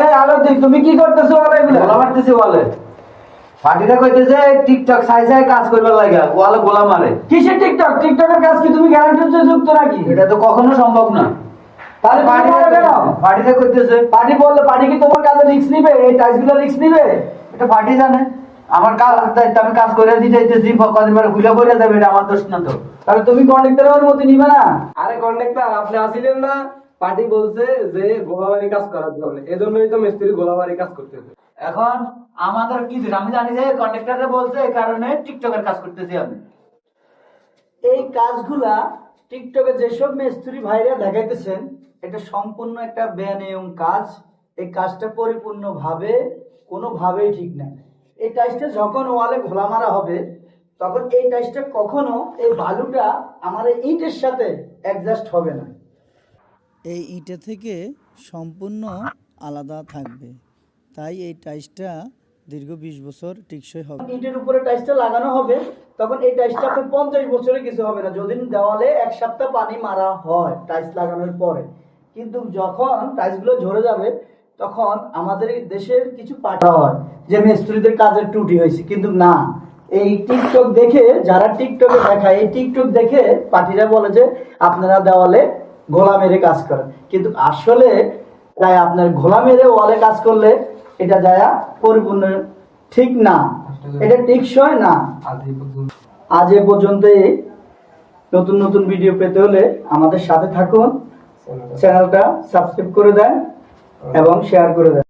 এই আলতি তুমি কি করতেছো বলে এগুলো? গোলা মারতেছি বলে। পার্টিটা কইতেছে টিকটক সাই সাই কাজ করবার লাগা ওয়ালে গোলা মারে। কিসের টিকটক? টিকটকের কাজ কি তুমি গ্যারান্টির যুক্ত নাকি? এটা তো কখনো সম্ভব না। তাহলে পার্টিটা কইতেছে পার্টি বললে পার্টি কি তোমার কাজে রিস্ক নিবে? এই টাইসগুলো রিস্ক নিবে? এটা পার্টি জানে আমার কাজ দায়িত্ব, আমি কাজ করে দিতে চাইতেছি, কদিন পরে খুলে করে যাবে, এটা আমার দোষ না তো। তাহলে তুমি কন্ডাক্টরের অনুমতি নিবে না? আরে কন্ডাক্টর আপনি আসিলেন না, পার্টি বলছে যে গোলাবাড়ি কাজ করাতে হবে, এজন্যই তো মিস্ত্রি গোলাবাড়ি কাজ করতেছে। এখন আমাদের কি দোষ? আমি জানি যে কন্ট্রাক্টরে বলছে এই কারণে টিকটকের কাজ করতেছি আমি। এই কাজগুলা টিকটকে যেসব মিস্ত্রি ভাইরা দেখাইতেছেন, এটা সম্পূর্ণ একটা বেনিয়ম কাজ। এই কাজটা পরিপূর্ণভাবে কোনোভাবেই ঠিক না। এই টাইসটা যখন ওয়ালে ঘোলা মারা হবে, তখন এই টাইসটা কখনো এই বালুটা আমার ইটের সাথে অ্যাডজাস্ট হবে না। এই ইটে থেকে সম্পূর্ণ আলাদা থাকবে, তাই এই টাইসটা দীর্ঘ 20 বছর টেকসই হবে। ইটের উপরে টাইসটা লাগানো হবে, তখন এই টাইসটা আপনার 50 বছরে কিছু হবে না, যদি দেওয়ালে 1 সপ্তাহ পানি মারা হয় টাইস লাগানোর পরে। কিন্তু যখন টাইসগুলো ঝরে যাবে, তখন আমাদের দেশের কিছু পাঠা হয় যে মিস্ত্রিদের কাজের ত্রুটি হয়েছে, কিন্তু না। এই টিকটক দেখে, যারা টিকটকে দেখায়, এই টিকটক দেখে পার্টিরা বলে যে আপনারা দেওয়ালে ঘোলা মেরে কাজ করেন, কিন্তু আসলে তাই আপনার ঘোলা মেরে ওয়ালে কাজ করলে এটা যায় পরিপূর্ণ ঠিক না, এটা টেকসই না। আজ এ পর্যন্তই। নতুন নতুন ভিডিও পেতে হলে আমাদের সাথে থাকুন, চ্যানেলটা সাবস্ক্রাইব করে দেন এবং শেয়ার করে দেন।